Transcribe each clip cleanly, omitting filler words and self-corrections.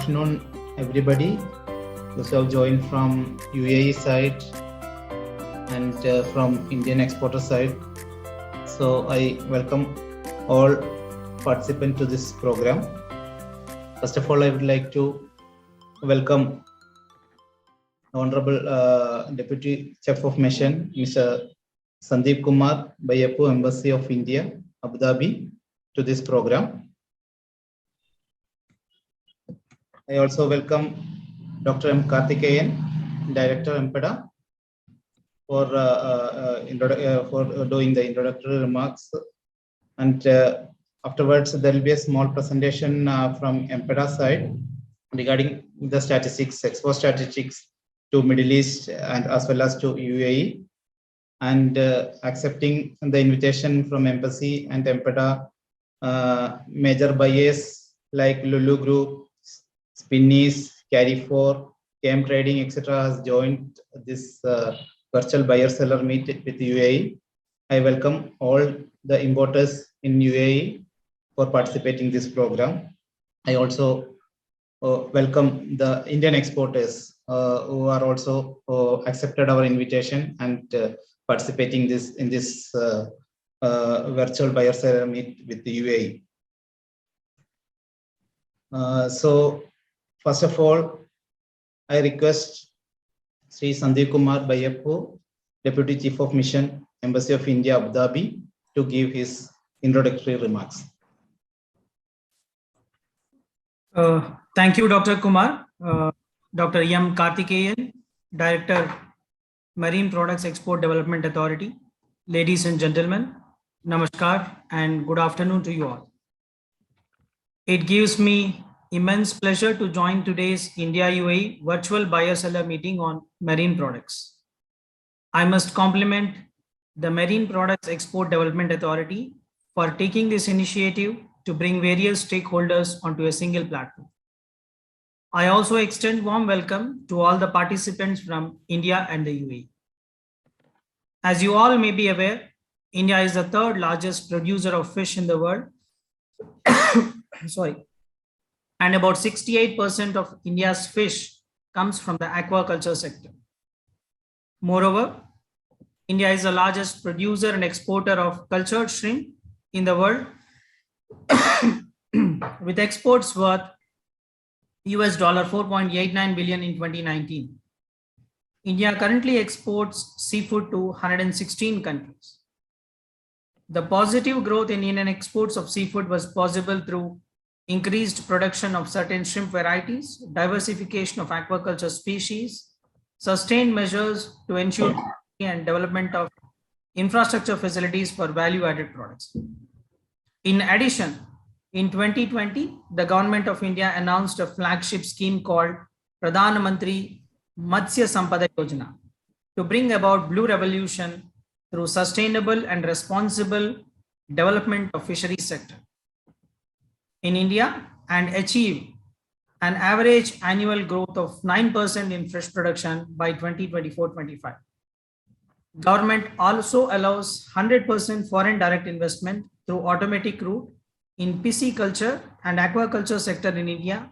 afternoon, everybody. Those who have joined from U.A.E side and from Indian exporter side. So I welcome all participants to this program. First of all, I would like to welcome Honorable Deputy Chief of Mission, Mr. Sandeep Kumar, Bayappu, Embassy of India, Abu Dhabi, to this program. I also welcome Dr. M. Karthikeyan, Director MPEDA, for doing the introductory remarks. And afterwards, there will be a small presentation from MPEDA side regarding the statistics, export statistics to Middle East and as well as to U.A.E. And accepting the invitation from Embassy and MPEDA, major buyers like Lulu Group, Spinneys, Carry4, KM Trading, etc. has joined this virtual buyer-seller meet with U.A.E. I welcome all the importers in U.A.E. for participating in this program. I also welcome the Indian exporters who are also accepted our invitation and participating in this virtual buyer-seller meet with the U.A.E. So first of all, I request Sri Sandeep Kumar Bayappu, Deputy Chief of Mission, Embassy of India, Abu Dhabi, to give his introductory remarks. Thank you, Dr. Kumar. Dr. M. Karthikeyan, Director, Marine Products Export Development Authority. Ladies and gentlemen, namaskar and good afternoon to you all. It gives me immense pleasure to join today's India-U.A.E. virtual buyer-seller meeting on marine products. I must compliment the Marine Products Export Development Authority for taking this initiative to bring various stakeholders onto a single platform. I also extend warm welcome to all the participants from India and the U.A.E. As you all may be aware, India is the third largest producer of fish in the world. Sorry. And about 68% of India's fish comes from the aquaculture sector. Moreover, India is the largest producer and exporter of cultured shrimp in the world, with exports worth $4.89 billion in 2019. India currently exports seafood to 116 countries. The positive growth in Indian exports of seafood was possible through increased production of certain shrimp varieties, diversification of aquaculture species, sustained measures to ensure and development of infrastructure facilities for value-added products. In addition, in 2020, the Government of India announced a flagship scheme called Pradhan Mantri Matsya Sampada Yojana to bring about blue revolution through sustainable and responsible development of fisheries sector in India and achieve an average annual growth of 9% in fish production by 2024-25. Government also allows 100% foreign direct investment through automatic route in pisciculture and aquaculture sector in India,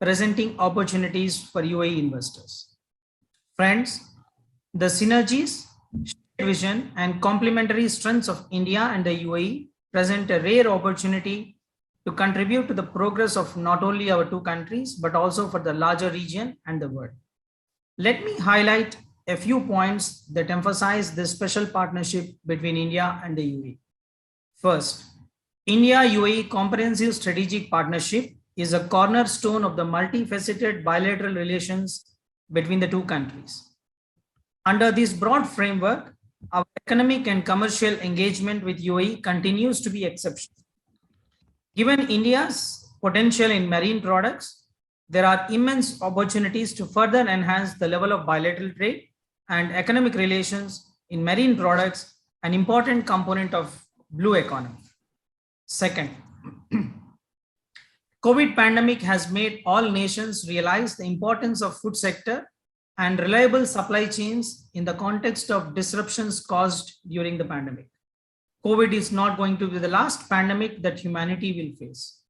presenting opportunities for U.A.E. investors. Friends, the synergies, vision and complementary strengths of India and the U.A.E. present a rare opportunity to contribute to the progress of not only our two countries, but also for the larger region and the world. Let me highlight a few points that emphasize this special partnership between India and the U.A.E. First, India-U.A.E. Comprehensive Strategic Partnership is a cornerstone of the multifaceted bilateral relations between the two countries. Under this broad framework, our economic and commercial engagement with U.A.E. continues to be exceptional. Given India's potential in marine products, there are immense opportunities to further enhance the level of bilateral trade and economic relations in marine products, an important component of blue economy. Second, COVID pandemic has made all nations realize the importance of food sector and reliable supply chains in the context of disruptions caused during the pandemic. COVID is not going to be the last pandemic that humanity will face.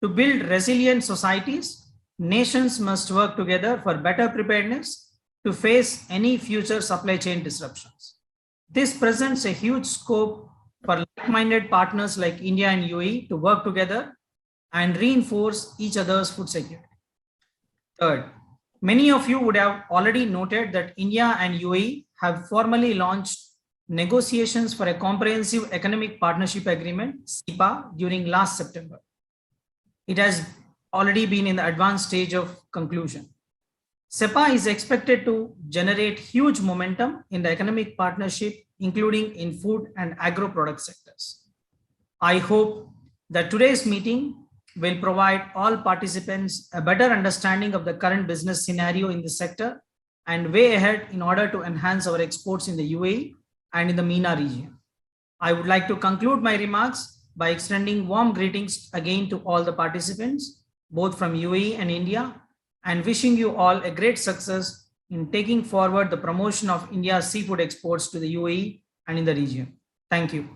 To build resilient societies, nations must work together for better preparedness to face any future supply chain disruptions. This presents a huge scope for like-minded partners like India and U.A.E. to work together and reinforce each other's food security. Third, many of you would have already noted that India and U.A.E. have formally launched negotiations for a comprehensive economic partnership agreement, CEPA, during last September. It has already been in the advanced stage of conclusion. CEPA is expected to generate huge momentum in the economic partnership, including in food and agro-product sectors. I hope that today's meeting will provide all participants a better understanding of the current business scenario in the sector and way ahead in order to enhance our exports in the U.A.E. and in the MENA region. I would like to conclude my remarks by extending warm greetings again to all the participants, both from U.A.E. and India, and wishing you all a great success in taking forward the promotion of India's seafood exports to the U.A.E. and in the region. Thank you.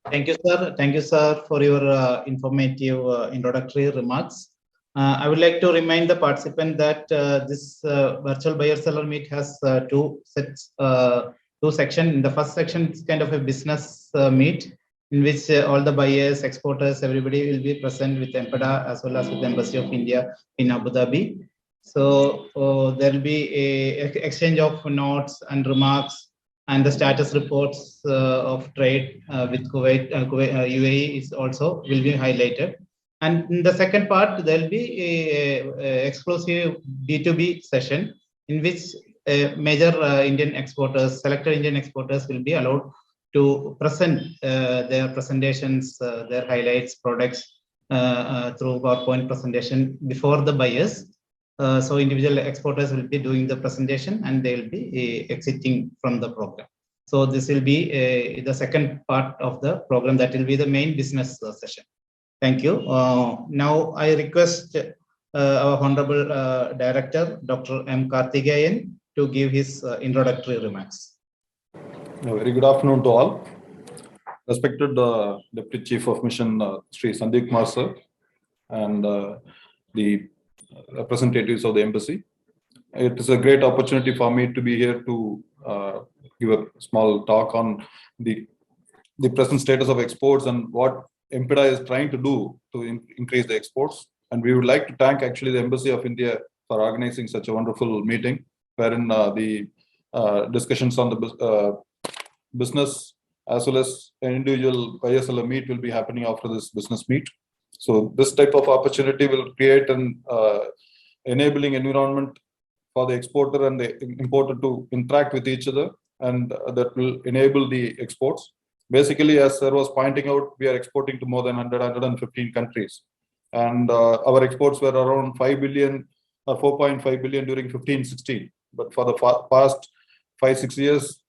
Thank you, sir. Thank you, sir, for your informative introductory remarks. I would like to remind the participant that this virtual buyer-seller meet has two sections. In the first section, it's kind of a business meet in which all the buyers, exporters, everybody will be present with MPEDA as well as with the Embassy of India in Abu Dhabi. So there will be a exchange of notes and remarks, and the status reports of trade with Kuwait, U.A.E. is also will be highlighted. And in the second part, there will be a exclusive B2B session in which major Indian exporters, selected Indian exporters will be allowed to present their presentations, their highlights, products through PowerPoint presentation before the buyers. So individual exporters will be doing the presentation and they will be exiting from the program. So this will be the second part of the program, that will be the main business session. Thank you. Now I request our Honorable Director, Dr. M. Karthikeyan, to give his introductory remarks. A very good afternoon to all. Respected Deputy Chief of Mission, Sri Sandeep Kumar sir, and the representatives of the embassy. It is a great opportunity for me to be here to give a small talk on the present status of exports and what MPEDA is trying to do to increase the exports. And we would like to thank actually the Embassy of India for organizing such a wonderful meeting, wherein the discussions on the business as well as an individual buyer-seller meet will be happening after this business meet. So this type of opportunity will create an enabling environment for the exporter and the importer to interact with each other, and that will enable the exports. Basically, as sir was pointing out, we are exporting to more than 115 countries. And our exports were around 5 billion or 4.5 billion during 15-16. But for the past 5-6 years,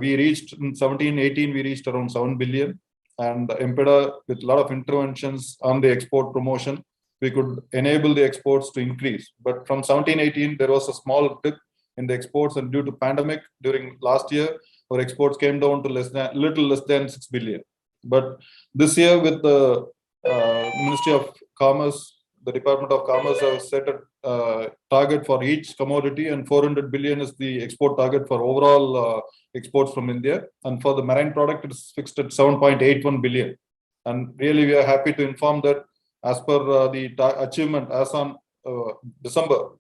we reached in 17-18, we reached around 7 billion. And MPEDA, with a lot of interventions on the export promotion, we could enable the exports to increase. But from 17-18, there was a small dip in the exports, and due to pandemic during last year, our exports came down to little less than 6 billion. But this year, with the Ministry of Commerce, the Department of Commerce has set a target for each commodity, and 400 billion is the export target for overall exports from India. And for the marine product, it is fixed at 7.81 billion. And really, we are happy to inform that as per the achievement as on December,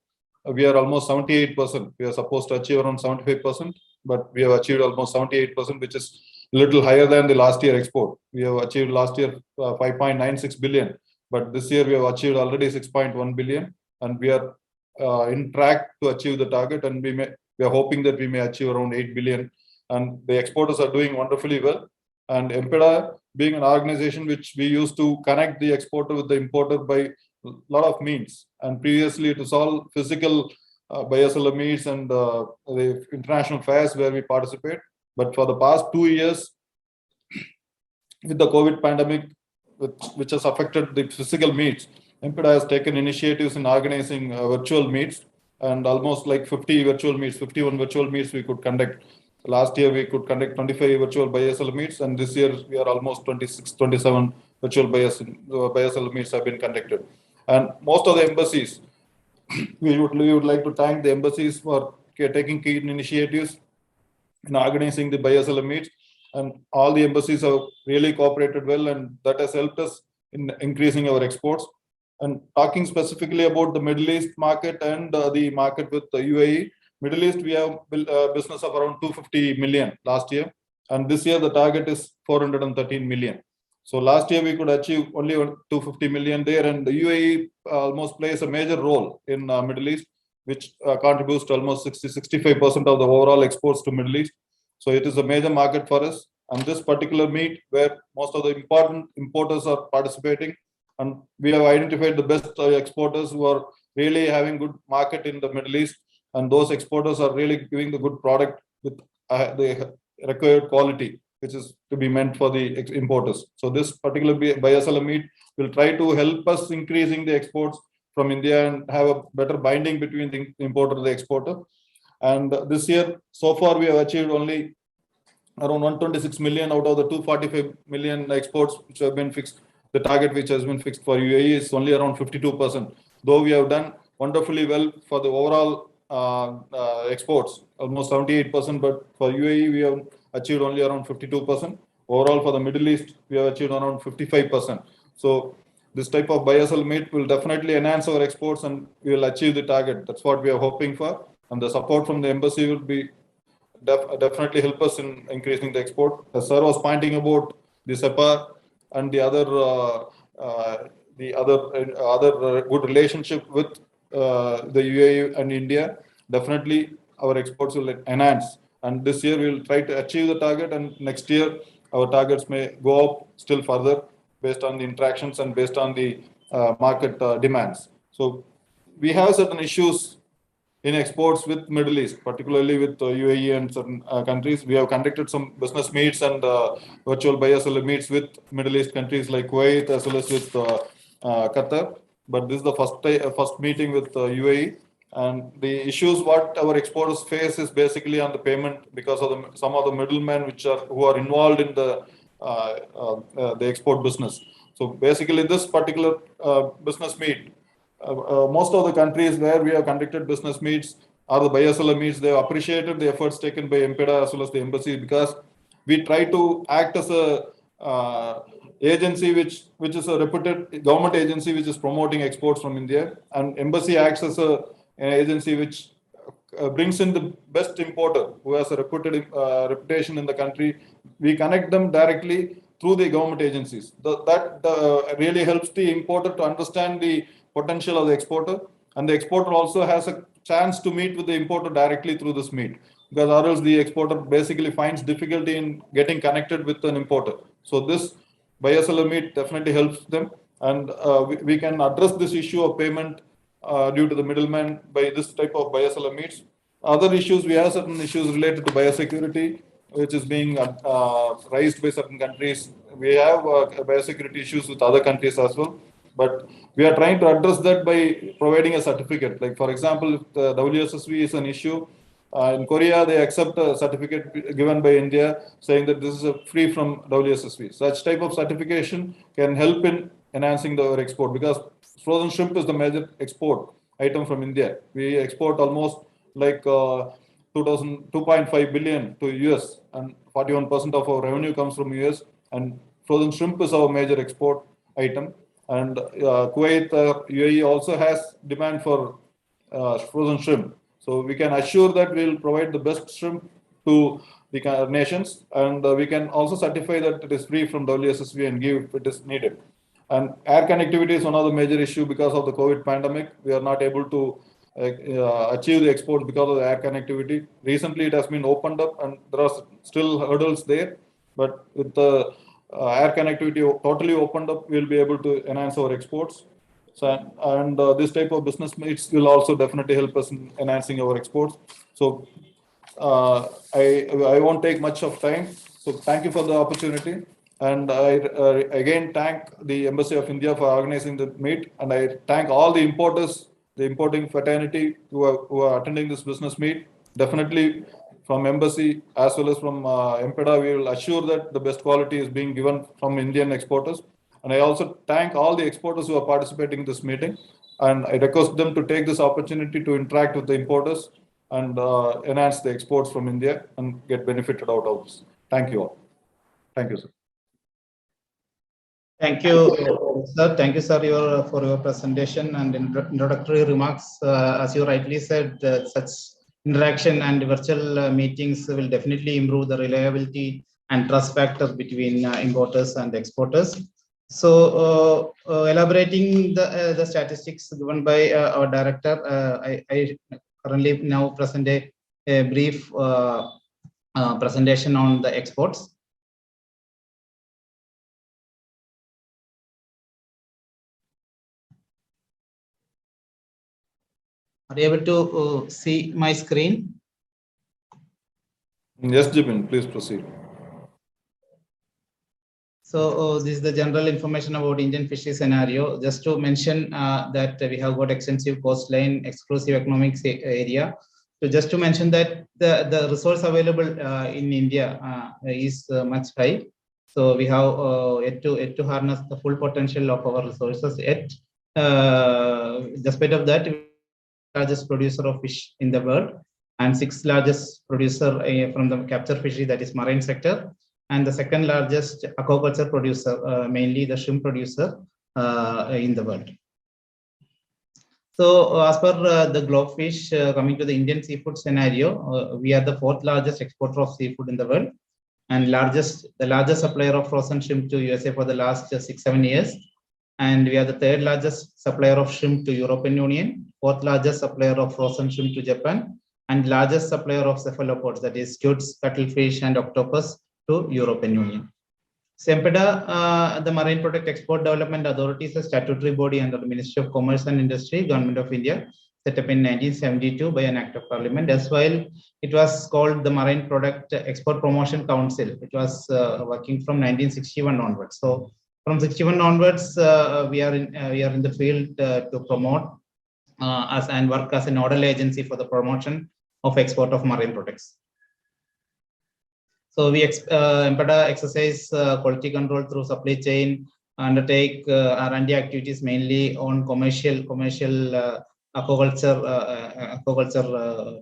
we are almost 78%. We are supposed to achieve around 75%, but we have achieved almost 78%, which is a little higher than the last year export. We have achieved last year 5.96 billion, but this year we have achieved already 6.1 billion, and we are in track to achieve the target, and we are hoping that we may achieve around 8 billion. And the exporters are doing wonderfully well. And MPEDA, being an organization which we used to connect the exporter with the importer by a lot of means, and previously it was all physical buyer-seller meets and the international fairs where we participate. But for the past 2 years, with the COVID pandemic, which has affected the physical meets, MPEDA has taken initiatives in organizing virtual meets, and almost like 50 virtual meets, 51 virtual meets we could conduct. Last year we could conduct 25 virtual buyer-seller meets, and this year we are almost 26, 27 virtual BSL meets have been conducted. And most of the embassies, we would like to thank the embassies for taking key initiatives in organizing the BSL meets, and all the embassies have really cooperated well, and that has helped us in increasing our exports. And talking specifically about the Middle East market and the market with the U.A.E, Middle East, we have business of around 250 million last year, and this year the target is 413 million. So last year we could achieve only 250 million there, and the U.A.E almost plays a major role in Middle East, which contributes to almost 65% of the overall exports to Middle East. So it is a major market for us. And this particular meet, where most of the important importers are participating, and we have identified the best exporters who are really having good market in the Middle East, and those exporters are really giving the good product with the required quality, which is to be meant for the importers. So this particular BSL meet will try to help us increasing the exports from India and have a better binding between the importer and the exporter. And this year, so far, we have achieved only around 126 million out of the 245 million exports which have been fixed. The target which has been fixed for U.A.E is only around 52%. Though we have done wonderfully well for the overall exports, almost 78%, but for U.A.E we have achieved only around 52%. Overall, for the Middle East, we have achieved around 55%. So this type of BSL meet will definitely enhance our exports, and we will achieve the target. That's what we are hoping for. And the support from the embassy will be definitely help us in increasing the export. As sir was pointing about the SEPA and the other good relationship with the U.A.E and India, definitely our exports will enhance. And this year we will try to achieve the target, and next year our targets may go up still further based on the interactions and based on the market demands. So we have certain issues in exports with Middle East, particularly with U.A.E and certain countries. We have conducted some business meets and virtual BSL meets with Middle East countries like Kuwait as well as with Qatar. But this is the first meeting with U.A.E. And the issues what our exporters face is basically on the payment because of some of the middlemen who are involved in the export business. So basically, this particular business meet, most of the countries where we have conducted business meets or the BSL meets, they have appreciated the efforts taken by MPEDA as well as the embassy, because we try to act as a agency which is a reputed government agency which is promoting exports from India, and embassy acts as an agency which brings in the best importer who has a reputation in the country. We connect them directly through the government agencies. That really helps the importer to understand the potential of the exporter, and the exporter also has a chance to meet with the importer directly through this meet, because or else the exporter basically finds difficulty in getting connected with an importer. So this BSL meet definitely helps them, and we can address this issue of payment due to the middleman by this type of BSL meets. Other issues, we have certain issues related to biosecurity, which is being raised by certain countries. We have biosecurity issues with other countries as well, but we are trying to address that by providing a certificate. Like, for example, if the WSSV is an issue, in Korea, they accept a certificate given by India saying that this is free from WSSV. Such type of certification can help in enhancing our export, because frozen shrimp is the major export item from India. We export almost like 2.5 billion to US, and 41% of our revenue comes from US, and frozen shrimp is our major export item. And Kuwait, U.A.E also has demand for frozen shrimp. So we can assure that we will provide the best shrimp to the nations, and we can also certify that it is free from WSSV and give if it is needed. And air connectivity is one of the major issues because of the COVID pandemic. We are not able to achieve the exports because of the air connectivity. Recently, it has been opened up, and there are still hurdles there. But with the air connectivity totally opened up, we'll be able to enhance our exports. So, and this type of business meets will also definitely help us in enhancing our exports. So I won't take much of time. So thank you for the opportunity. And I again thank the Embassy of India for organizing the meet. And I thank all the importers, the importing fraternity who are attending this business meet. Definitely from Embassy as well as from MPEDA, we will assure that the best quality is being given from Indian exporters. And I also thank all the exporters who are participating in this meeting. And I request them to take this opportunity to interact with the importers and enhance the exports from India and get benefited out of this. Thank you all. Thank you, sir. Thank you, sir. Thank you, sir, for your presentation and introductory remarks. As you rightly said, such interaction and virtual meetings will definitely improve the reliability and trust factor between importers and exporters. So, elaborating the statistics given by our director, I currently now present a brief presentation on the exports. Are you able to see my screen? Yes, Jibin, please proceed. So this is the general information about Indian fisheries scenario. Just to mention that we have got extensive coastline, exclusive economic area. So just to mention that the resource available in India is much high. So we have yet to harness the full potential of our resources. Yet, despite of that, largest producer of fish in the world and sixth largest producer from the capture fishery, that is marine sector, and the second largest aquaculture producer, mainly the shrimp producer in the world. So as per the Globefish, coming to the Indian seafood scenario, we are the fourth largest exporter of seafood in the world and the largest supplier of frozen shrimp to USA for the last 6-7 years. And we are the third largest supplier of shrimp to European Union, fourth largest supplier of frozen shrimp to Japan, and largest supplier of cephalopods, that is squids, cuttlefish, and octopus to European Union. So MPEDA, the Marine Product Export Development Authority, is a statutory body under the Ministry of Commerce and Industry, Government of India, set up in 1972 by an Act of Parliament. As well, it was called the Marine Product Export Promotion Council. It was working from 1961 onwards. So from 61 onwards, we are in the field to promote and work as a nodal agency for the promotion of export of marine products. So we MPEDA exercise quality control through supply chain, undertake R&D activities mainly on commercial aquaculture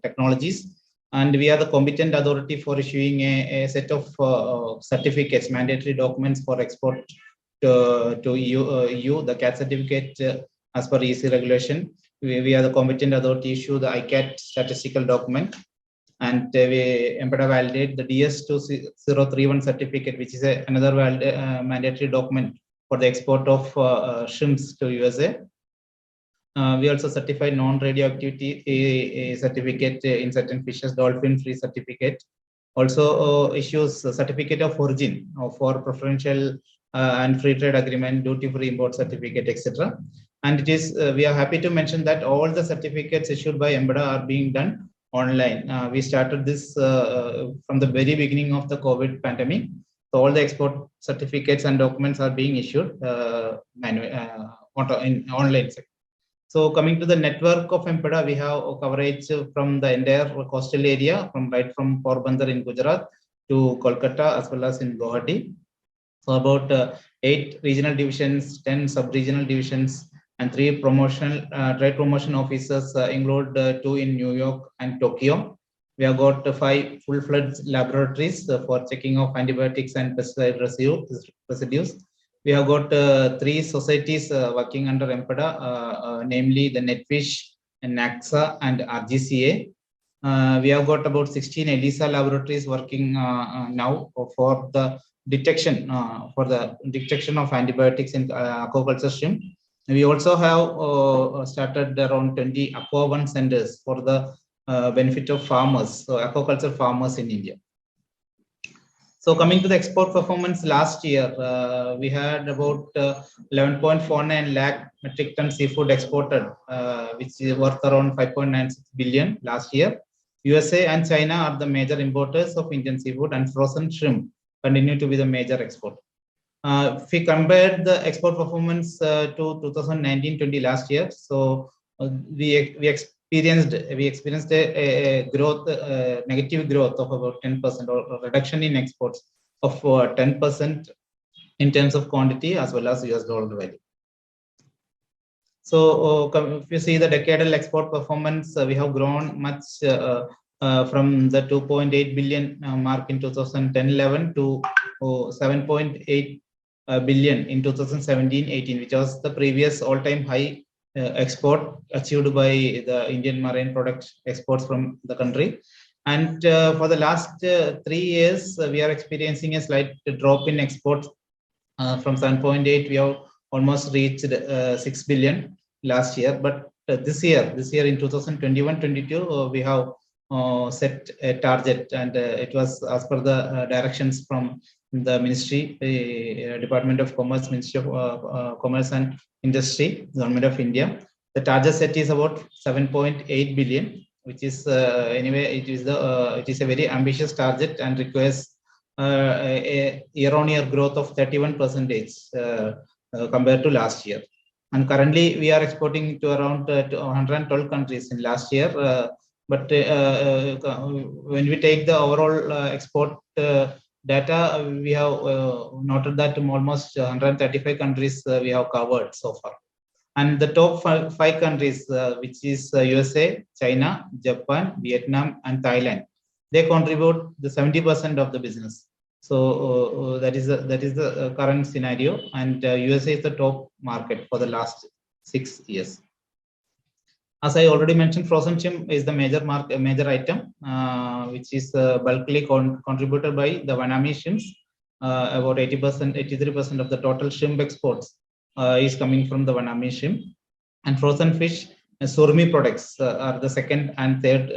technologies, and we are the competent authority for issuing a set of certificates, mandatory documents for export to EU, the CAT certificate as per EC regulation. We are the competent authority issue the ICAT statistical document, and we MPEDA validate the DS2031 certificate, which is another mandatory document for the export of shrimps to USA. We also certify non-radioactivity certificate in certain fishes, dolphin-free certificate. Also issues a certificate of origin for preferential and free trade agreement, duty-free import certificate, etc. And it is we are happy to mention that all the certificates issued by MPEDA are being done online. We started this from the very beginning of the COVID pandemic. So all the export certificates and documents are being issued in online. So coming to the network of MPEDA, we have coverage from the entire coastal area, right from Porbandar in Gujarat to Kolkata, as well as in Guwahati. So about 8 regional divisions, 10 sub-regional divisions, and 3 trade promotion officers, include 2 in New York and Tokyo. We have got 5 full-fledged laboratories for checking of antibiotics and pesticide residues. We have got 3 societies working under MPEDA, namely the NetFish, and NACSA, and RGCA. We have got about 16 ELISA laboratories working now for the detection of antibiotics in aquaculture shrimp. We also have started around 20 Aqua1 centers for the benefit of farmers, so aquaculture farmers in India. So coming to the export performance last year, we had about 11.49 lakh metric ton seafood exported, which is worth around 5.96 billion last year. USA and China are the major importers of Indian seafood, and frozen shrimp continue to be the major export. If we compare the export performance to 2019-20 last year, so we experienced a growth, negative growth of about 10%, or a reduction in exports of 10% in terms of quantity as well as US dollar value. So if you see the decadal export performance, we have grown much from the 2.8 billion mark in 2010-11 to 7.8 billion in 2017-18, which was the previous all-time high export achieved by the Indian marine product exports from the country. And for the last 3 years, we are experiencing a slight drop in exports from 7.8. We have almost reached 6 billion last year. But this year in 2021-22, we have set a target, and it was as per the directions from the Ministry, Department of Commerce, Ministry of Commerce and Industry, Government of India. The target set is about 7.8 billion, which is anyway, it is a very ambitious target and requires a year-on-year growth of 31% compared to last year. And currently, we are exporting to around 112 countries in last year. But when we take the overall export data, we have noted that almost 135 countries we have covered so far. And the top five countries, which is USA, China, Japan, Vietnam, and Thailand, they contribute the 70% of the business. So that is the current scenario, and USA is the top market for the last 6 years. As I already mentioned, frozen shrimp is the major item, which is bulkily contributed by the Vanami shrimps. About 80%, 83% of the total shrimp exports is coming from the Vanami shrimp. And frozen fish, surmi products are the second and third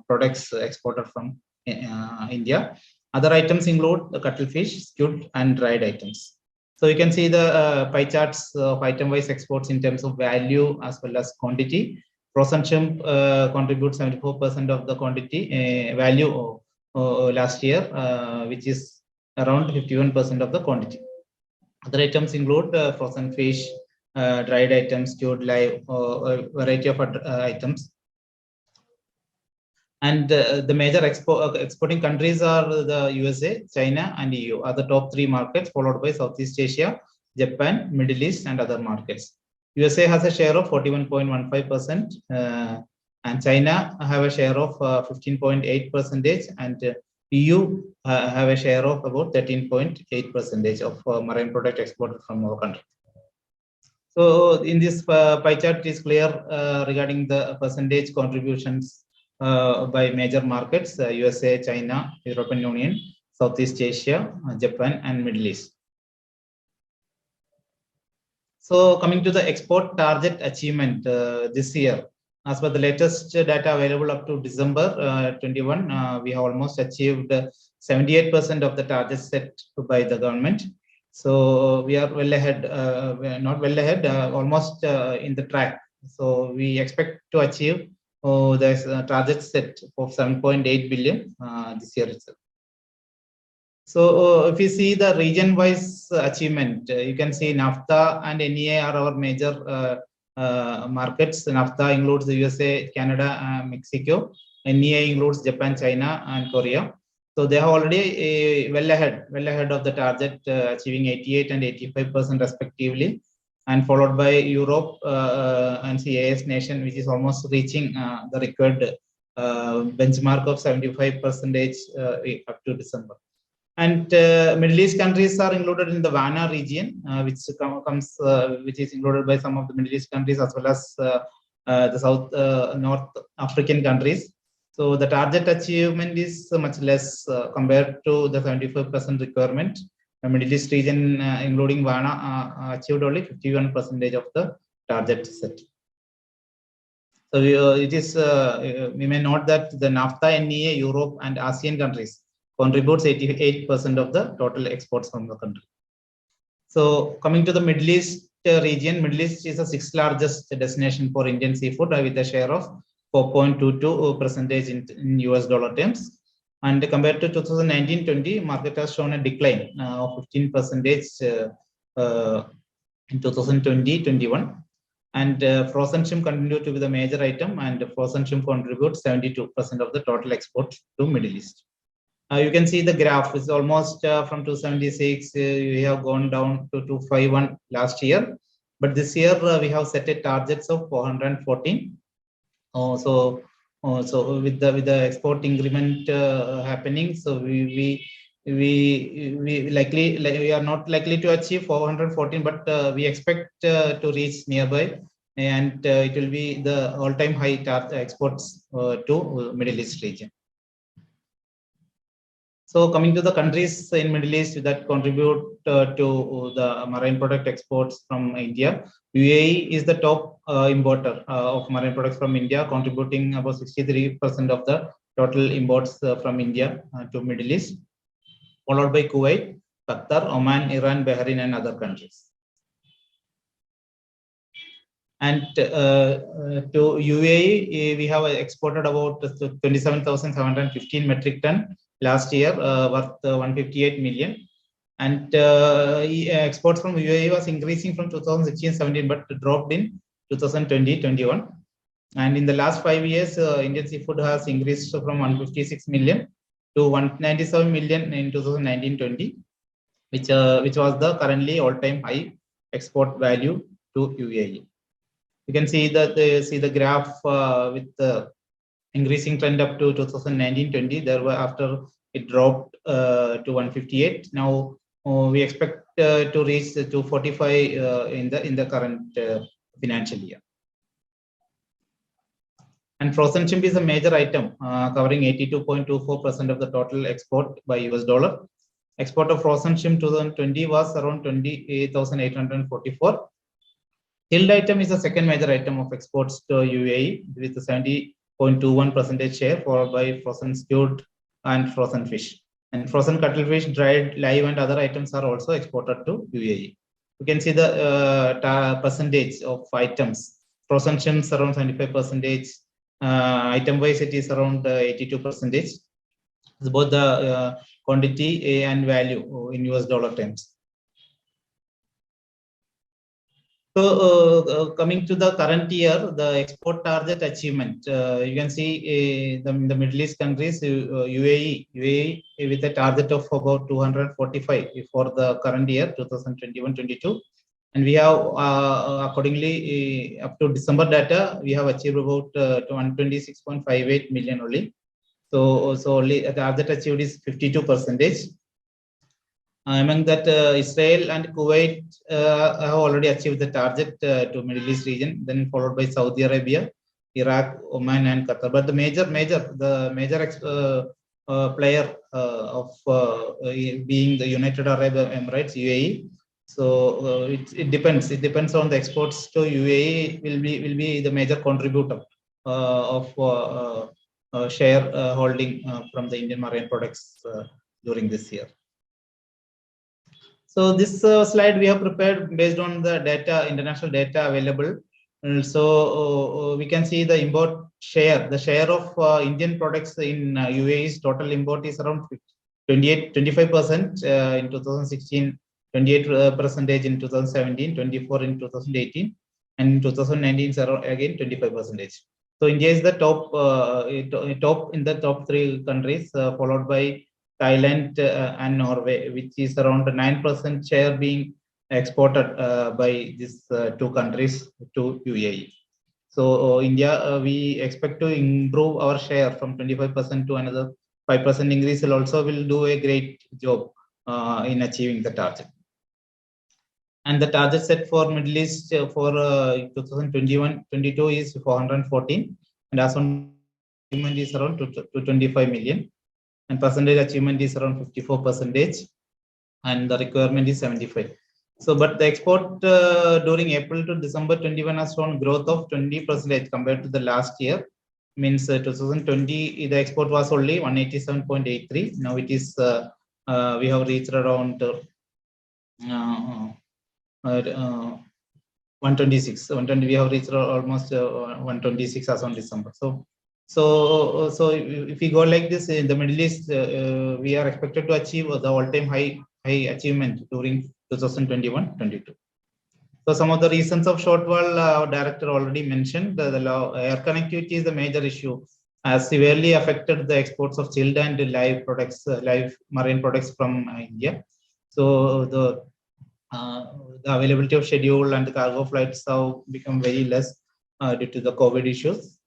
products exported from India. Other items include the cuttlefish, stewed, and dried items. So you can see the pie charts of item-wise exports in terms of value as well as quantity. Frozen shrimp contributes 74% of the quantity value last year, which is around 51% of the quantity. Other items include frozen fish, dried items, stewed, live, a variety of items. And the major exporting countries are the USA, China, and EU are the top 3 markets, followed by Southeast Asia, Japan, Middle East, and other markets. USA has a share of 41.15%, and China have a share of 15.8%, and EU have a share of about 13.8% of marine product exported from our country. So in this pie chart, it is clear regarding the percentage contributions by major markets: USA, China, European Union, Southeast Asia, Japan, and Middle East. So coming to the export target achievement this year, as per the latest data available up to December 21, we have almost achieved 78% of the target set by the government. So we are well ahead, not well ahead, almost in the track. So we expect to achieve the target set of 7.8 billion this year itself. So if you see the region-wise achievement, you can see NAFTA and NEA are our major markets. NAFTA includes the USA, Canada, Mexico. NEA includes Japan, China, and Korea. So they are already well ahead of the target, achieving 88 and 85% respectively, and followed by Europe and CIS nation, which is almost reaching the required benchmark of 75% up to December. And Middle East countries are included in the WANA region, which is included by some of the Middle East countries as well as the South North African countries. So the target achievement is much less compared to the 75% requirement. The Middle East region, including WANA, achieved only 51% of the target set. So it is we may note that the NAFTA, NEA, Europe, and ASEAN countries contributes 88% of the total exports from the country. So coming to the Middle East region, Middle East is the 6th largest destination for Indian seafood with a share of 4.22% in US dollar terms. And compared to 2019-20, market has shown a decline of 15% in 2020-21. And frozen shrimp continued to be the major item, and frozen shrimp contributes 72% of the total exports to Middle East. You can see the graph is almost from 276. We have gone down to 251 last year, but this year we have set a targets of 414. So with the export increment happening, so we are not likely to achieve 414, but we expect to reach nearby, and it will be the all-time high exports to Middle East region. So coming to the countries in Middle East that contribute to the marine product exports from India, U.A.E is the top importer of marine products from India, contributing about 63% of the total imports from India to Middle East, followed by Kuwait, Qatar, Oman, Iran, Bahrain, and other countries. And to U.A.E, we have exported about 27,715 metric ton last year, worth 158 million. And exports from U.A.E was increasing from 2016-17, but dropped in 2020-21. And in the last 5 years, Indian seafood has increased from 156 million to 197 million in 2019-20, which was the currently all-time high export value to U.A.E. You can see that the graph with the increasing trend up to 2019-20. There were after it dropped to 158. Now we expect to reach 245 in the current financial year. And frozen shrimp is a major item, covering 82.24% of the total export by US dollar. Export of frozen shrimp 2020 was around 28,844. Chilled item is the second major item of exports to U.A.E with a 70.21% share, followed by frozen stewed and frozen fish. And frozen cuttlefish, dried, live, and other items are also exported to U.A.E. You can see the percentage of items. Frozen shrimps around 75%. Item wise, it is around 82%. It's both the quantity and value in US dollar terms. So coming to the current year, the export target achievement, you can see the Middle East countries, U.A.E with a target of about 245 for the current year, 2021-22. And we have accordingly, up to December data, we have achieved about 126.58 million only. So only the target achieved is 52%. Among that, Israel and Kuwait have already achieved the target to Middle East region, then followed by Saudi Arabia, Iraq, Oman, and Qatar. But the major player of being the United Arab Emirates, U.A.E. So it depends. It depends on the exports to U.A.E. will be the major contributor of share holding from the Indian marine products during this year. So this slide we have prepared based on the data, international data available. So we can see the import share. The share of Indian products in U.A.E.'s total import is around 25% in 2016, 28% in 2017, 24% in 2018, and in 2019 is around again 25%. So India is the top in the top 3 countries, followed by Thailand and Norway, which is around 9% share being exported by these 2 countries to U.A.E. So India, we expect to improve our share from 25% to another 5% increase. Will do a great job in achieving the target. And the target set for Middle East for 2021-22 is 414, and as on achievement is around 225 million. And percentage achievement is around 54%, and the requirement is 75. So, but the export during April to December 21 has shown growth of 20% compared to the last year. Means 2020 the export was only 187.83. Now it is we have reached around 126. 120. We have reached almost 126 as on December. So if we go like this in the Middle East, we are expected to achieve the all-time high achievement during 2021-22. So some of the reasons of shortfall, our director already mentioned. The air connectivity is the major issue has severely affected the exports of chilled and live products, live marine products from India. So the availability of schedule and the cargo flights have become very less due to the COVID issues.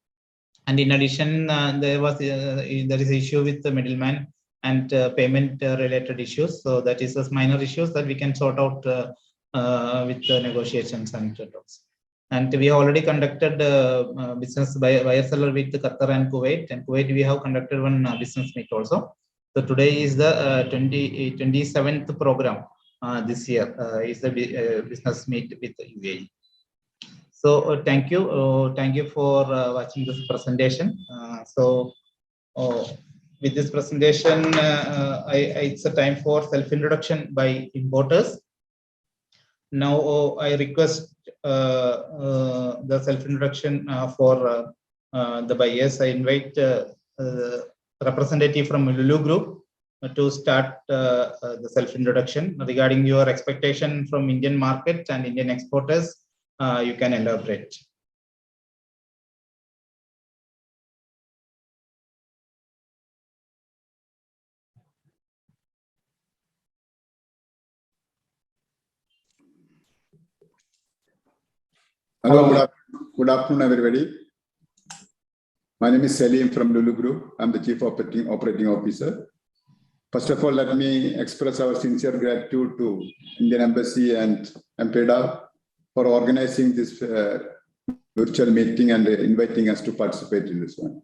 And in addition, there is issue with the middleman and payment related issues. So that is a minor issues that we can sort out with the negotiations and talks. And we have already conducted business by seller with Qatar and Kuwait. And Kuwait, we have conducted one business meet also. So today is the 27th program this year is the business meet with the U.A.E. So thank you for watching this presentation. With this presentation, it's a time for self-introduction by importers. Now I request the self-introduction for the buyers. I invite representative from Lulu Group to start the self-introduction regarding your expectation from Indian market and Indian exporters. You can elaborate. Hello, good afternoon, everybody. My name is Salim from Lulu Group. I'm the Chief Operating Officer. First of all, let me express our sincere gratitude to Indian Embassy and MPEDA for organizing this virtual meeting and inviting us to participate in this one.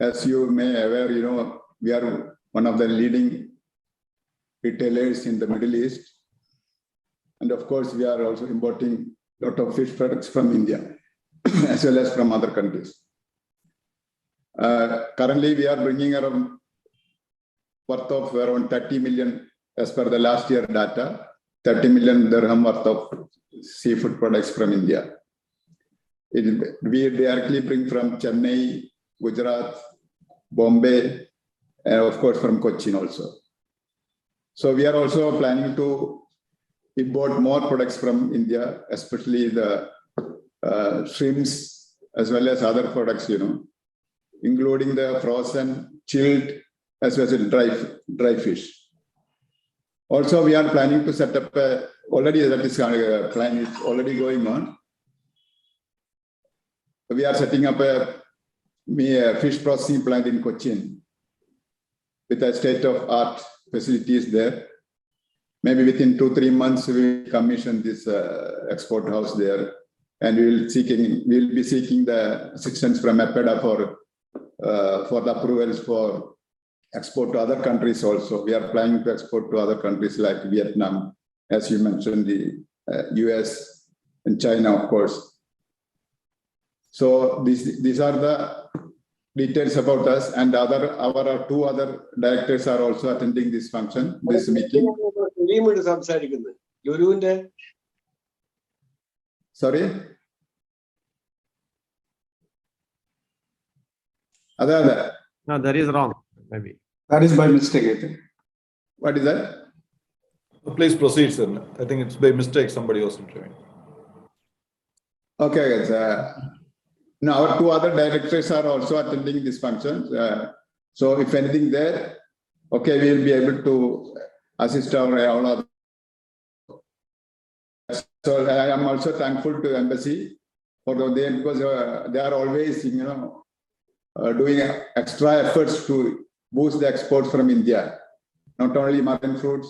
As you may aware, we are one of the leading retailers in the Middle East. And of course, we are also importing a lot of fish products from India, as well as from other countries. Currently, we are bringing around worth of around 30 million, as per the last year data, 30 million dirham worth of seafood products from India. We directly bring from Chennai, Gujarat, Bombay, and of course from Cochin also. So we are also planning to import more products from India, especially the shrimps, as well as other products, including the frozen, chilled, as well as dry fish. Also, we are planning to set up already that is plan is already going on. We are setting up a fish processing plant in Cochin with a state-of-art facilities there. Maybe within 2-3 months, we will commission this export house there, and we'll be seeking the assistance from MPEDA for the approvals for export to other countries also. We are planning to export to other countries like Vietnam, as you mentioned, the US and China, of course. So these are the details about us, and our 2 other directors are also attending this function, this meeting. Sorry? No, that is wrong, maybe. That is by mistake, I think. What is that? Please proceed, sir. I think it's by mistake somebody was interviewing. Okay, guys. Now, our 2 other directors are also attending this function. So if anything there, okay, we will be able to assist all other. So I am also thankful to Embassy for them, because they are always, doing extra efforts to boost the exports from India, not only marine fruits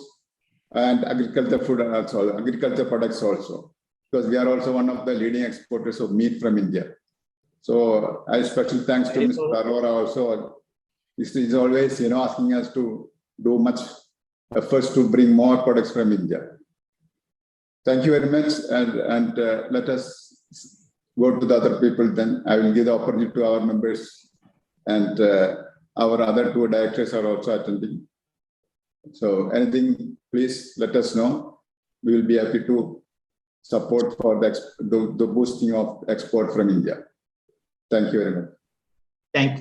and agriculture products also, because we are also one of the leading exporters of meat from India. So I special thanks to Mr. Arora also. He is always, asking us to do much efforts to bring more products from India. Thank you very much, and let us go to the other people. Then I will give the opportunity to our members, and our other 2 directors are also attending. So anything, please let us know. We will be happy to support for the boosting of export from India. Thank you very much. Thank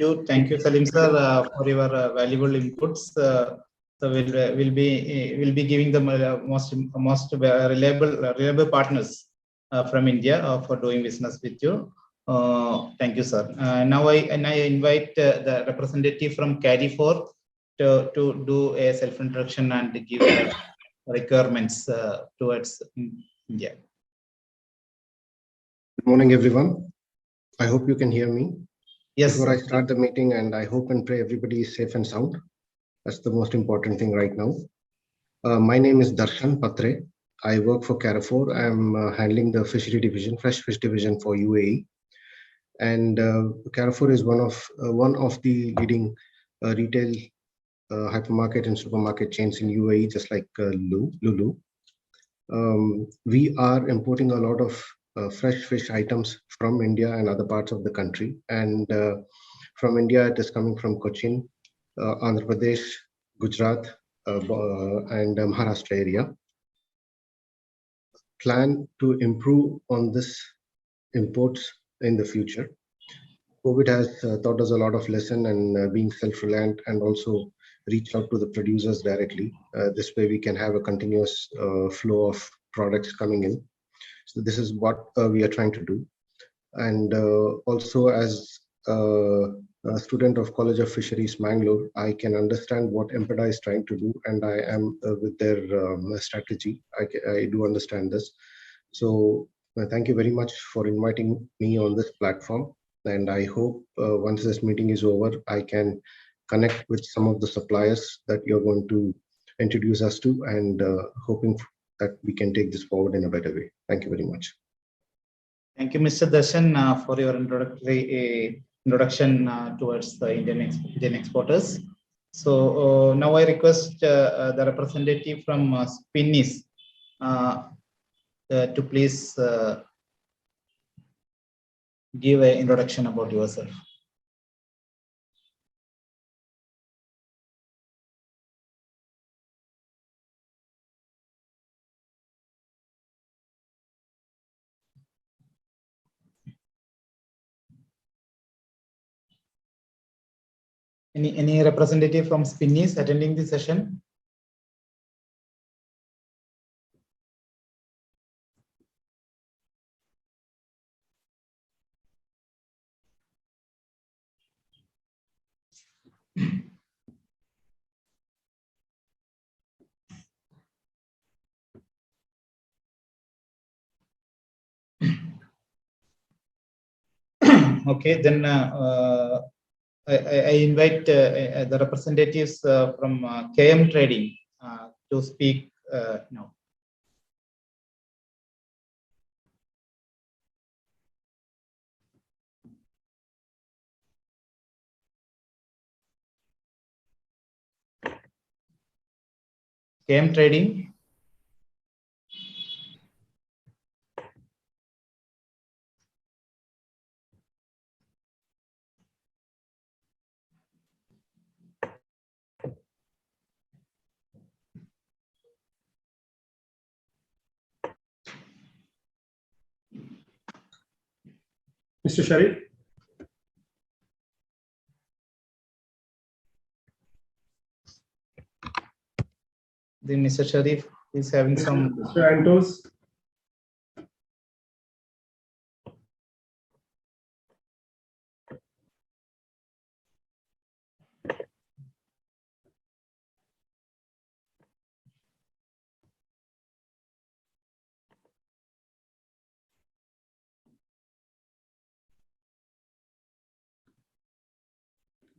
you, Salim sir, for your valuable inputs. So we'll be giving the most reliable partners from India for doing business with you. Thank you, sir. Now I invite the representative from Carry4 to do a self-introduction and give requirements towards India. Good morning, everyone. I hope you can hear me. Yes. Before I start the meeting, and I hope and pray everybody is safe and sound. That's the most important thing right now. My name is Darshan Patre. I work for Carrefour. I'm handling the fishery division, fresh fish division for U.A.E. And Carrefour is one of the leading retail hypermarket and supermarket chains in U.A.E, just like Lulu. We are importing a lot of fresh fish items from India and other parts of the country. And from India, it is coming from Cochin, Andhra Pradesh, Gujarat, and Maharashtra area. Plan to improve on this imports in the future. COVID has taught us a lot of lesson and being self-reliant, and also reach out to the producers directly. This way we can have a continuous flow of products coming in. So this is what we are trying to do. And also, as a student of College of Fisheries, Mangalore, I can understand what MPEDA is trying to do, and I am with their strategy. I do understand this. So thank you very much for inviting me on this platform. And I hope once this meeting is over, I can connect with some of the suppliers that you're going to introduce us to, and hoping that we can take this forward in a better way. Thank you very much. Thank you, Mr. Darshan, for your introduction towards the Indian exporters. So now I request the representative from Spinneys to please give an introduction about yourself. Any representative from Spinneys attending the session? Okay, then I invite the representatives from KM Trading to speak now. KM Trading. Mr. Sharif? The Mr. Sharif is having some. Mr. Antos?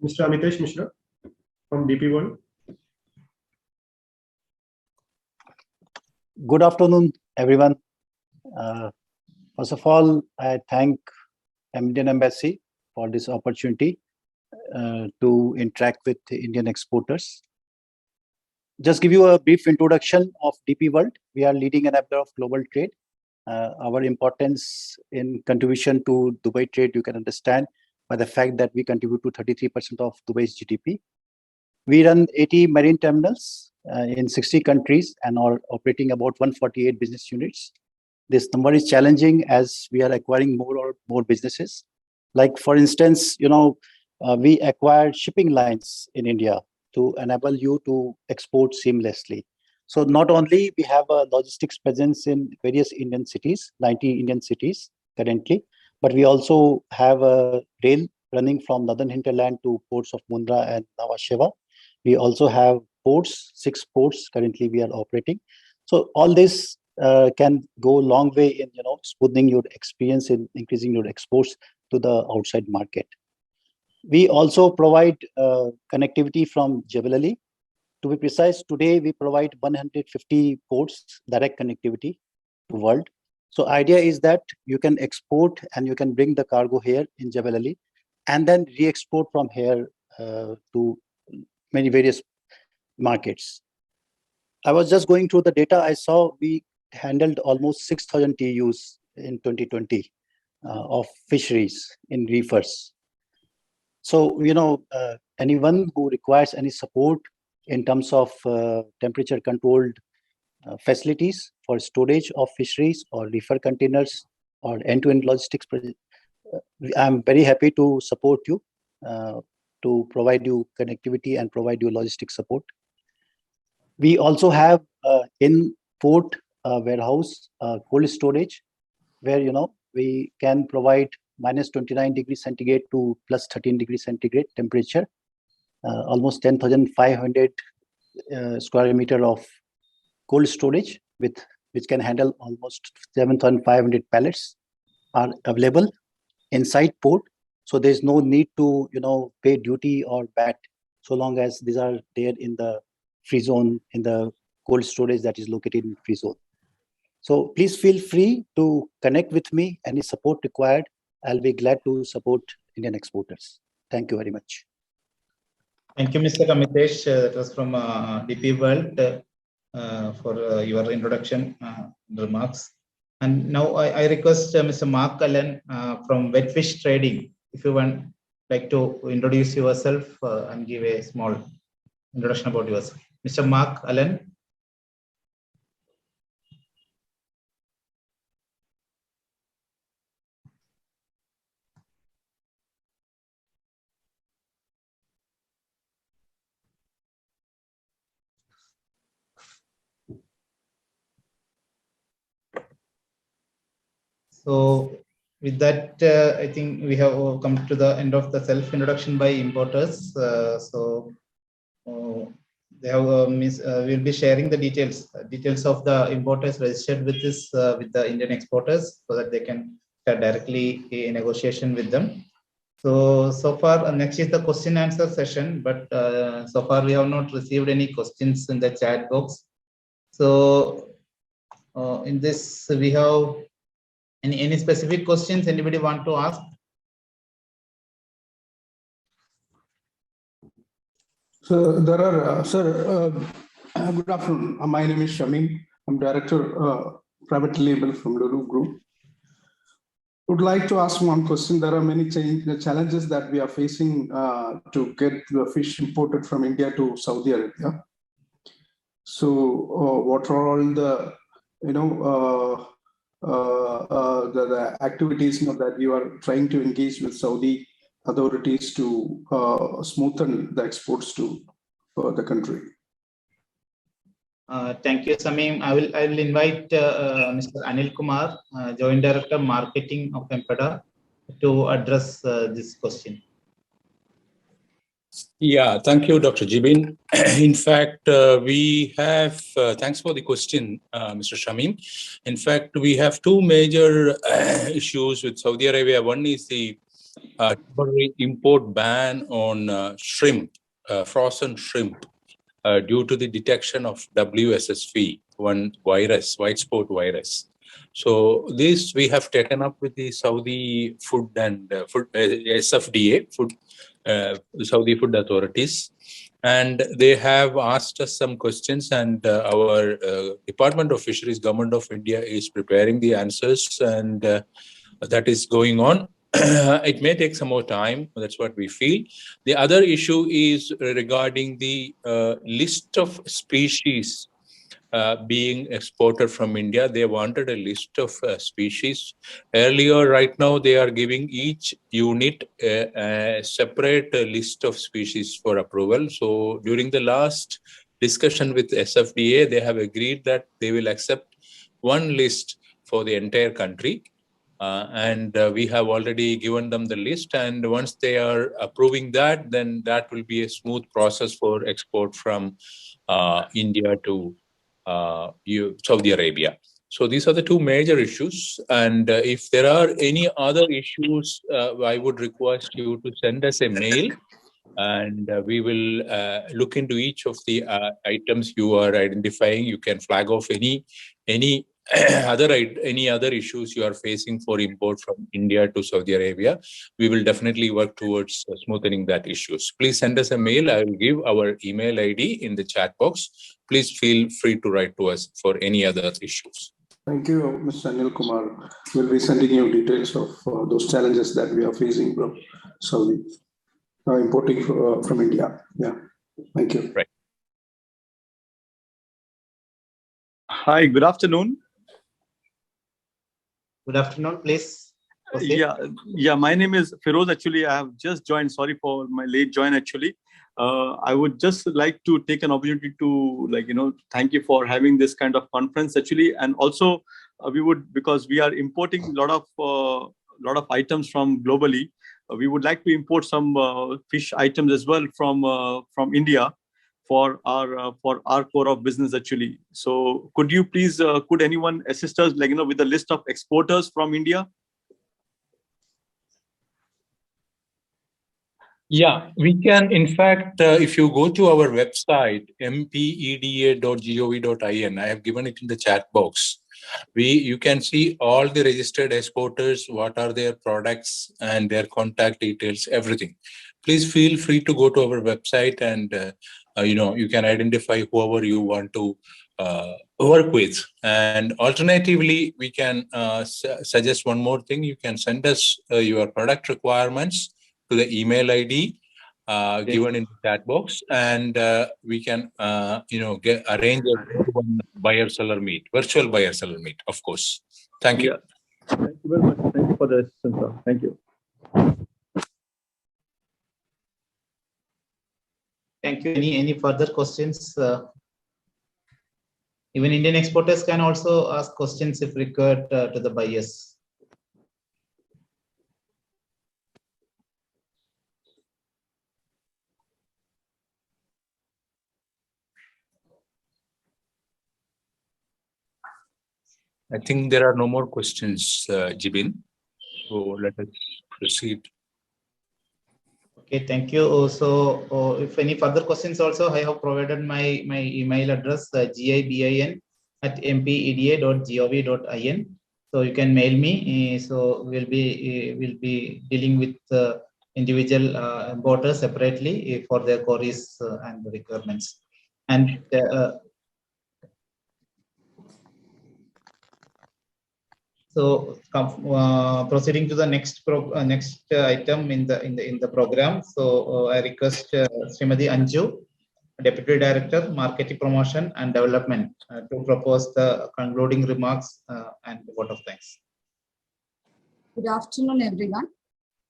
Mr. Amitesh Mishra from DP World. Good afternoon, everyone. First of all, I thank Indian Embassy for this opportunity to interact with the Indian exporters. Just give you a brief introduction of DP World. We are leading enabler of global trade. Our importance in contribution to Dubai trade, you can understand by the fact that we contribute to 33% of Dubai's GDP. We run 80 marine terminals in 60 countries and are operating about 148 business units. This number is challenging as we are acquiring more businesses. Like for instance, we acquired shipping lines in India to enable you to export seamlessly. So not only we have a logistics presence in various Indian cities, 90 Indian cities currently, but we also have a rail running from northern hinterland to ports of Mundra and Nhava Sheva. We also have ports, 6 ports currently we are operating. So all this can go a long way in smoothing your experience in increasing your exports to the outside market. We also provide connectivity from Jebel Ali. To be precise, today we provide 150 ports direct connectivity to world. So idea is that you can export and you can bring the cargo here in Jebel Ali and then re-export from here to many various markets. I was just going through the data. I saw we handled almost 6,000 TEUs in 2020 of fisheries in reefers. So, anyone who requires any support in terms of temperature controlled facilities for storage of fisheries or reefer containers or end-to-end logistics, I'm very happy to support you to provide you connectivity and provide you logistic support. We also have in port warehouse cold storage where we can provide -29°C to +13°C temperature, almost 10,500 square meter of cold storage which can handle almost 7,500 pallets are available inside port. So there's no need to pay duty or VAT so long as these are there in the free zone, in the cold storage that is located in free zone. So please feel free to connect with me. Any support required, I'll be glad to support Indian exporters. Thank you very much. Thank you, Mr. Amitesh. That was from DP World for your introduction remarks. And now I request Mr. Mark Allen from Wetfish Trading, if you want like to introduce yourself and give a small introduction about yourself. Mr. Mark Allen. So with that, I think we have come to the end of the self-introduction by importers. They have we'll be sharing the details of the importers registered with this with the Indian exporters so that they can start directly a negotiation with them. So far, next is the question answer session, but so far we have not received any questions in the chat box. So in this, we have any specific questions anybody want to ask? So there are, sir, good afternoon. My name is Shamim. I'm Director, Private Label from Lulu Group. Would like to ask one question. There are many challenges that we are facing to get the fish imported from India to Saudi Arabia. So what are all the, the activities that you are trying to engage with Saudi authorities to smoothen the exports to the country? Thank you, Samim. I will invite Mr. Anil Kumar, Joint Director Marketing of MPEDA, to address this question. Yeah, thank you, Dr. Jibin. In fact, we have, thanks for the question, Mr. Shamim. In fact, we have two major issues with Saudi Arabia. One is the temporary import ban on shrimp, frozen shrimp, due to the detection of WSSV, one virus, white spot virus. So this we have taken up with the Saudi Food and SFDA, Saudi Food Authorities, and they have asked us some questions, and our Department of Fisheries, Government of India is preparing the answers, and that is going on. It may take some more time. That's what we feel. The other issue is regarding the list of species being exported from India. They wanted a list of species. Earlier, right now, they are giving each unit a separate list of species for approval. So during the last discussion with SFDA, they have agreed that they will accept one list for the entire country. And we have already given them the list. And once they are approving that, then that will be a smooth process for export from India to Saudi Arabia. So these are the two major issues. And if there are any other issues, I would request you to send us a mail, and we will look into each of the items you are identifying. You can flag off any any other issues you are facing for import from India to Saudi Arabia. We will definitely work towards smoothing that issues. Please send us a mail. I will give our email ID in the chat box. Please feel free to write to us for any other issues. Thank you, Mr. Anil Kumar. We'll be sending you details of those challenges that we are facing from Saudi, importing from India. Yeah, thank you. Right. Hi, good afternoon. Good afternoon, please. Proceed. Yeah. My name is Feroz. Actually, I have just joined. Sorry for my late join. Actually, I would just like to take an opportunity to, thank you for having this kind of conference. Actually, and also we would, because we are importing a lot of items from globally. We would like to import some fish items as well from India for our core of business actually. So could you please, could anyone assist us with a list of exporters from India? Yeah, we can. In fact, if you go to our website, mpeda.gov.in, I have given it in the chat box. You can see all the registered exporters, what are their products and their contact details, everything. Please feel free to go to our website and you can identify whoever you want to work with. And alternatively, we can suggest one more thing. You can send us your product requirements to the email ID given in the chat box, and we can arrange a buyer-seller meet, virtual buyer-seller meet, of course. Thank you. Thank you very much. Thank you for the assistance, sir. Thank you. Thank you. Any further questions? Even Indian exporters can also ask questions if required to the buyers. I think there are no more questions, Jibin. So let us proceed. Okay, thank you. So if any further questions also, I have provided my email address, gibin@mpeda.gov.in. So you can mail me. So we'll be dealing with individual importers separately for their queries and requirements. And so proceeding to the next item in the program. So I request Srimati Anju, Deputy Director, Marketing Promotion and Development, to propose the concluding remarks and vote of thanks. Good afternoon, everyone.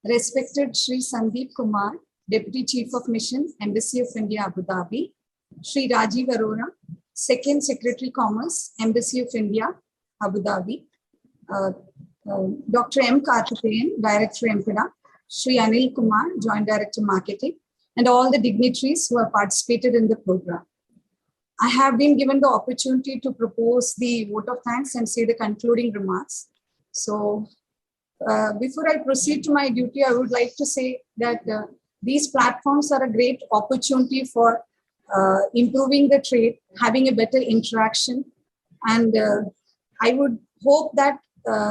Respected Shri Sandeep Kumar, Deputy Chief of Mission, Embassy of India, Abu Dhabi. Shri Rajiv Arora, Second Secretary Commerce, Embassy of India, Abu Dhabi. Dr. M. Karthikeyan, Director MPEDA, Shri Anil Kumar, Joint Director Marketing, and all the dignitaries who have participated in the program. I have been given the opportunity to propose the vote of thanks and say the concluding remarks. So before I proceed to my duty, I would like to say that these platforms are a great opportunity for improving the trade, having a better interaction, and I would hope that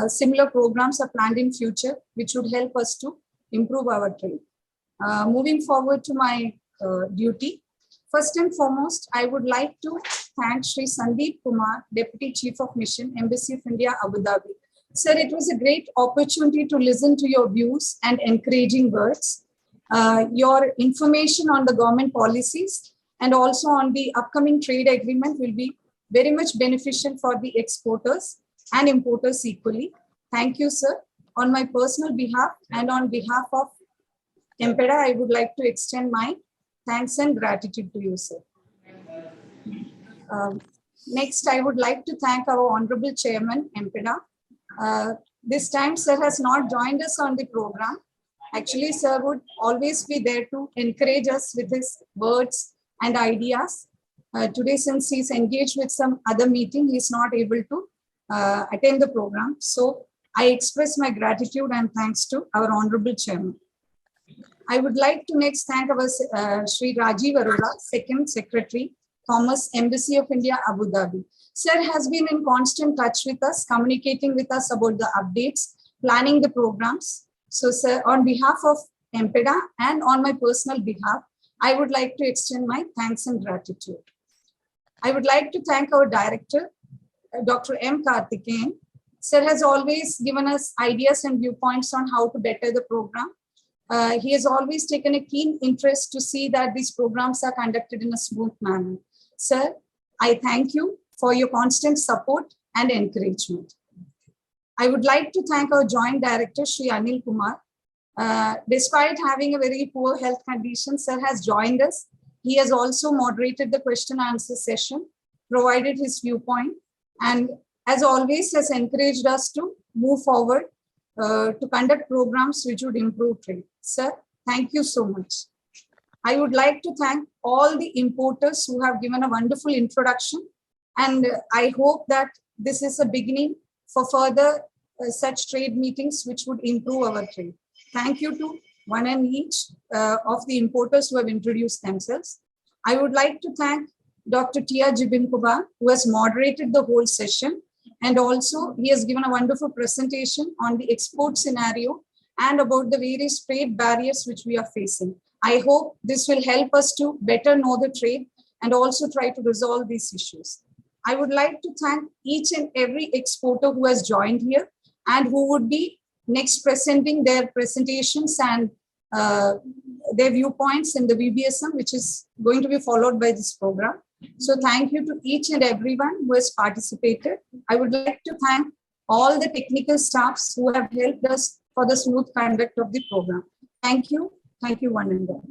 similar programs are planned in future, which would help us to improve our trade. Moving forward to my duty, first and foremost, I would like to thank Shri Sandeep Kumar, Deputy Chief of Mission, Embassy of India, Abu Dhabi. Sir, it was a great opportunity to listen to your views and encouraging words. Your information on the government policies and also on the upcoming trade agreement will be very much beneficial for the exporters and importers equally. Thank you, sir. On my personal behalf and on behalf of MPEDA, I would like to extend my thanks and gratitude to you, sir. Next, I would like to thank our Honorable Chairman, MPEDA, This time, sir has not joined us on the program. Actually, sir would always be there to encourage us with his words and ideas. Today, since he's engaged with some other meeting, he's not able to attend the program. So I express my gratitude and thanks to our Honorable Chairman. I would like to next thank our Sri Rajiv Arora, Second Secretary, Commerce, Embassy of India, Abu Dhabi. Sir has been in constant touch with us, communicating with us about the updates, planning the programs. So, sir, on behalf of MPEDA and on my personal behalf, I would like to extend my thanks and gratitude. I would like to thank our director, Dr. M. Karthikeyan. Sir has always given us ideas and viewpoints on how to better the program. He has always taken a keen interest to see that these programs are conducted in a smooth manner. Sir, I thank you for your constant support and encouragement. I would like to thank our Joint Director, Sri Anil Kumar. Despite having a very poor health condition, sir has joined us. He has also moderated the question and answer session, provided his viewpoint, and as always has encouraged us to move forward to conduct programs which would improve trade. Sir, thank you so much. I would like to thank all the importers who have given a wonderful introduction, and I hope that this is a beginning for further such trade meetings which would improve our trade. Thank you to one and each of the importers who have introduced themselves. I would like to thank Dr. Tia Jibin Kuba, who has moderated the whole session, and also he has given a wonderful presentation on the export scenario and about the various trade barriers which we are facing. I hope this will help us to better know the trade and also try to resolve these issues. I would like to thank each and every exporter who has joined here and who would be next presenting their presentations and their viewpoints in the VBSM, which is going to be followed by this program. So thank you to each and everyone who has participated. I would like to thank all the technical staffs who have helped us for the smooth conduct of the program. Thank you. Thank you, one and all.